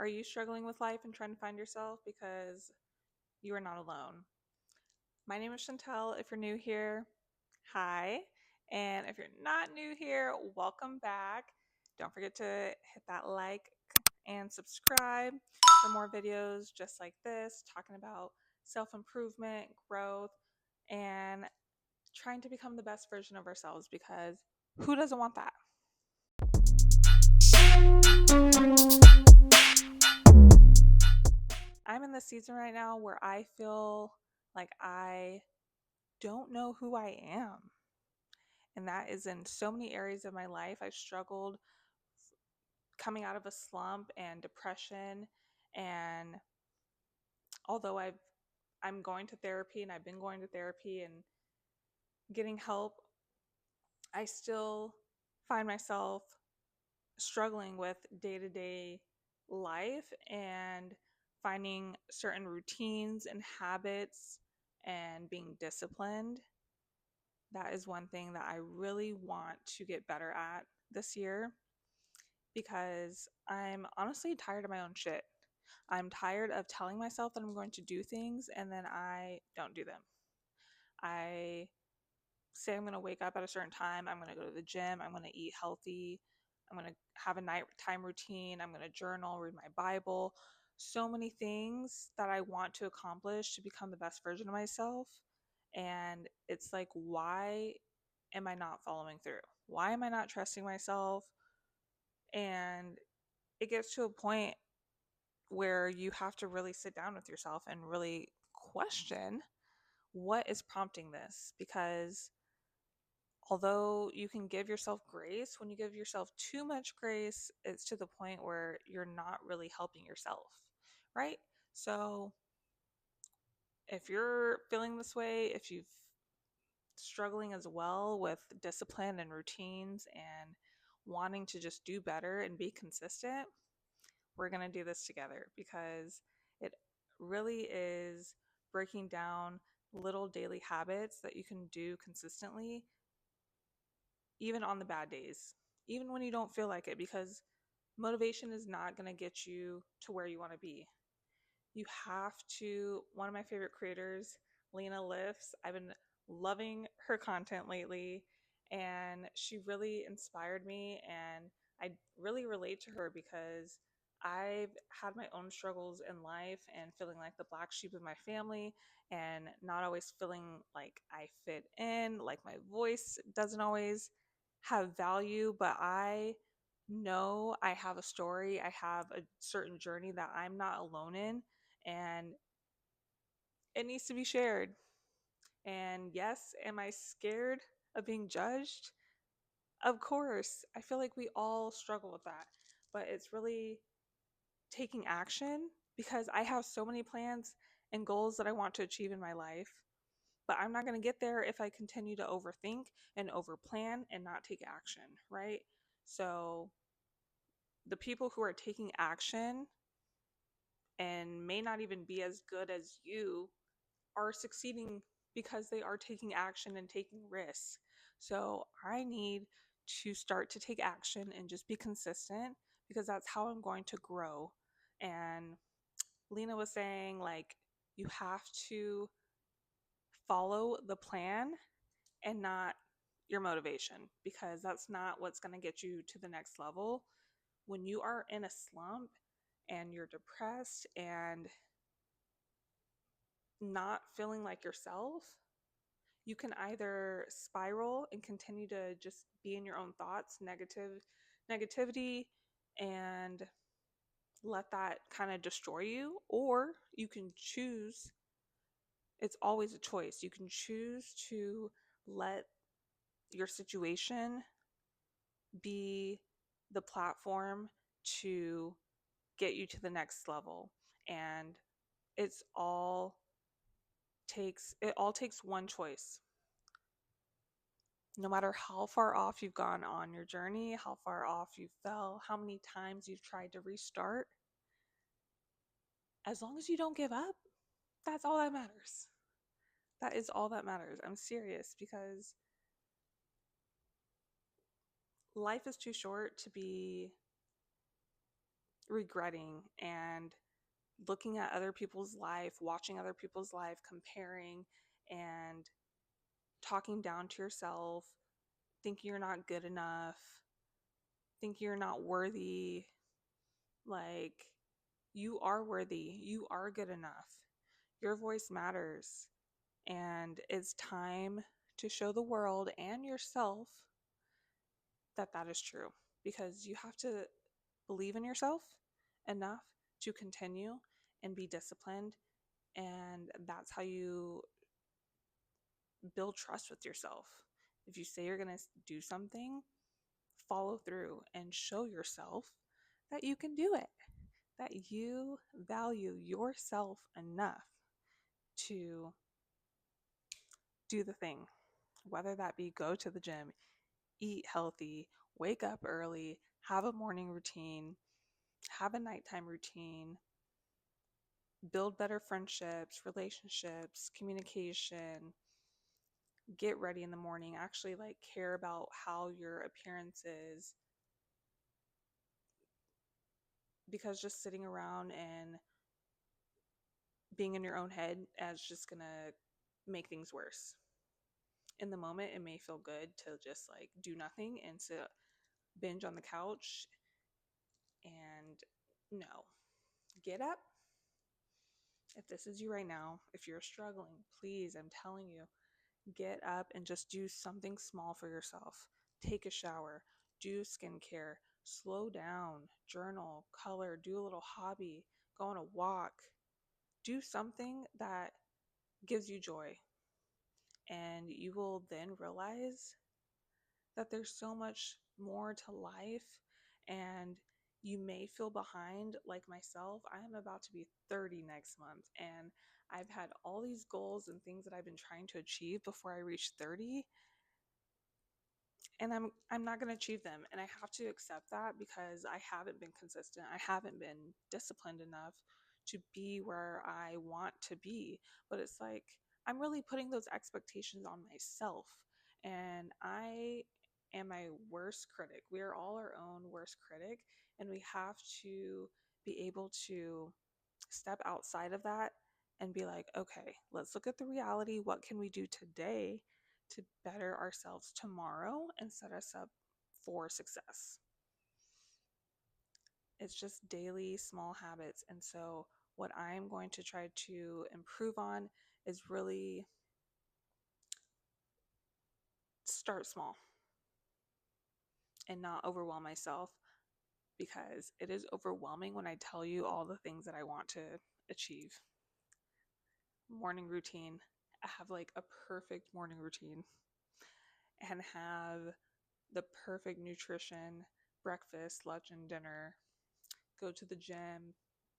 Are you struggling with life and trying to find yourself? Because you are not alone. My name is Chantel. If you're new here, hi. And if you're not new here, welcome back. Don't forget to hit that like and subscribe for more videos just like this, talking about self improvement, growth, and trying to become the best version of ourselves because who doesn't want that? I'm in this season right now where I feel like I don't know who I am. And that is in so many areas of my life. I struggled coming out of a slump and depression. And although I'm going to therapy and I've been going to therapy and getting help, I still find myself struggling with day-to-day life and finding certain routines and habits and being disciplined. That is one thing that I really want to get better at this year because I'm honestly tired of my own shit. I'm tired of telling myself that I'm going to do things and then I don't do them. I say I'm going to wake up at a certain time, I'm going to go to the gym, I'm going to eat healthy, I'm going to have a nighttime routine, I'm going to journal, read my Bible. So many things that I want to accomplish to become the best version of myself. And it's like, why am I not following through? Why am I not trusting myself? And it gets to a point where you have to really sit down with yourself and really question what is prompting this. Because although you can give yourself grace, when you give yourself too much grace, it's to the point where you're not really helping yourself, right? So if you're feeling this way, if you've struggling as well with discipline and routines and wanting to just do better and be consistent, we're going to do this together because it really is breaking down little daily habits that you can do consistently, even on the bad days, even when you don't feel like it, because motivation is not going to get you to where you want to be. You have to, one of my favorite creators, Lena Lifts, I've been loving her content lately and she really inspired me and I really relate to her because I've had my own struggles in life and feeling like the black sheep of my family and not always feeling like I fit in, like my voice doesn't always have value, but I know I have a story, I have a certain journey that I'm not alone in and it needs to be shared. And yes, am I scared of being judged? Of course. I feel like we all struggle with that. But it's really taking action because I have so many plans and goals that I want to achieve in my life. But I'm not going to get there if I continue to overthink and overplan and not take action, right? So the people who are taking action and may not even be as good as you are succeeding because they are taking action and taking risks. So I need to start to take action and just be consistent because that's how I'm going to grow. And Lena was saying, like, you have to follow the plan and not your motivation because that's not what's going to get you to the next level. When you are in a slump and you're depressed and not feeling like yourself, you can either spiral and continue to just be in your own thoughts, negativity, and let that kind of destroy you, or you can choose, it's always a choice. You can choose to let your situation be the platform to get you to the next level. And it's all it all takes one choice. No matter how far off you've gone on your journey, how far off you fell, how many times you've tried to restart, as long as you don't give up, that's all that matters. That is all that matters. I'm serious because life is too short to be regretting and looking at other people's life, watching other people's life, comparing and talking down to yourself, thinking you're not good enough, thinking you're not worthy. Like, you are worthy, you are good enough, your voice matters, and it's time to show the world and yourself that that is true, because you have to believe in yourself enough to continue and be disciplined, and that's how you build trust with yourself. If you say you're going to do something, follow through and show yourself that you can do it, that you value yourself enough to do the thing, whether that be go to the gym, eat healthy, wake up early, have a morning routine, have a nighttime routine, build better friendships, relationships, communication, get ready in the morning, actually like care about how your appearance is, because just sitting around and being in your own head is just gonna make things worse. In the moment, it may feel good to just like do nothing and sit, binge on the couch, and no, get up. If this is you right now, if you're struggling, please, I'm telling you, get up and just do something small for yourself. Take a shower, do skincare, slow down, journal, color, do a little hobby, go on a walk, do something that gives you joy. And you will then realize that there's so much more to life, and you may feel behind like myself. I am about to be 30 next month, and I've had all these goals and things that I've been trying to achieve before I reach 30, and I'm not going to achieve them, and I have to accept that because I haven't been consistent. I haven't been disciplined enough to be where I want to be. But it's like I'm really putting those expectations on myself, and I am my worst critic. We are all our own worst critic, and we have to be able to step outside of that and be like, okay, let's look at the reality. What can we do today to better ourselves tomorrow and set us up for success? It's just daily small habits. And so, what I'm going to try to improve on is really start small and not overwhelm myself, because it is overwhelming when I tell you all the things that I want to achieve. Morning routine. I have like a perfect morning routine and have the perfect nutrition, breakfast, lunch, and dinner. Go to the gym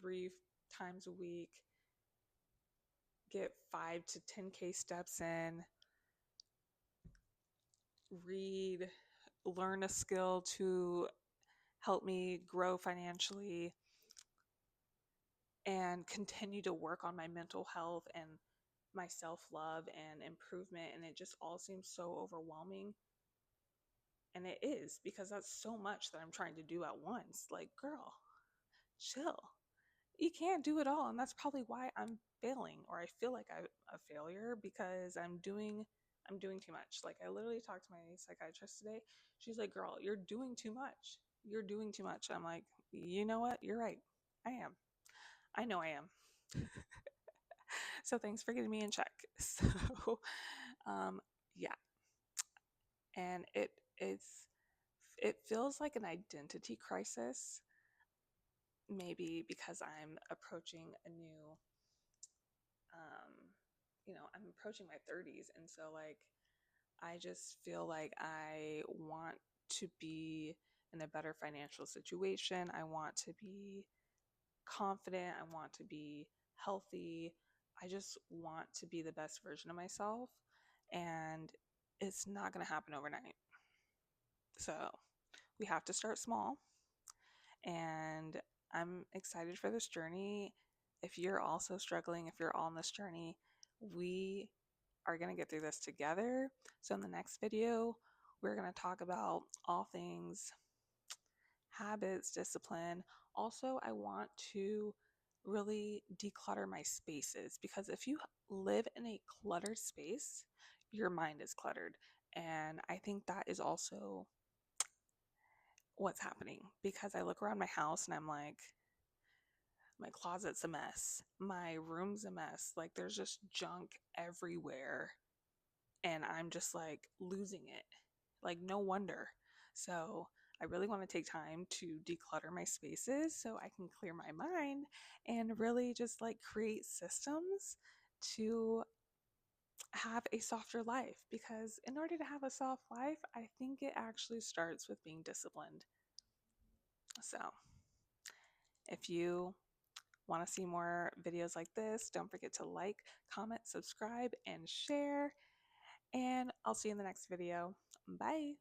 3 times a week, get 5 to 10K steps in, read, learn a skill to help me grow financially, and continue to work on my mental health and my self love and improvement. And it just all seems so overwhelming. And it is, because that's so much that I'm trying to do at once. Like, girl, chill. You can't do it all. And that's probably why I'm failing, or I feel like I'm a failure, because I'm doing too much. Like, I literally talked to my psychiatrist today. She's like, girl, you're doing too much. You're doing too much. I'm like, you know what? You're right. I am. I know I am. So thanks for getting me in check. So um yeah. And it feels like an identity crisis, maybe because I'm approaching a new um I'm approaching my 30s, and so like I just feel like I want to be in a better financial situation. I want to be confident. I want to be healthy. I just want to be the best version of myself, and it's not going to happen overnight. So we have to start small, and I'm excited for this journey. If you're also struggling, if you're on this journey, we are going to get through this together. So in the next video, we're going to talk about all things habits, discipline, Also, I want to really declutter my spaces because if you live in a cluttered space, your mind is cluttered. And I think that is also what's happening because I look around my house and I'm like, my closet's a mess, my room's a mess. Like, there's just junk everywhere. And I'm just like losing it. Like, no wonder. So, I really want to take time to declutter my spaces so I can clear my mind and really just like create systems to have a softer life. Because in order to have a soft life, I think it actually starts with being disciplined. So, if you want to see more videos like this, don't forget to like, comment, subscribe, and share. And I'll see you in the next video. Bye.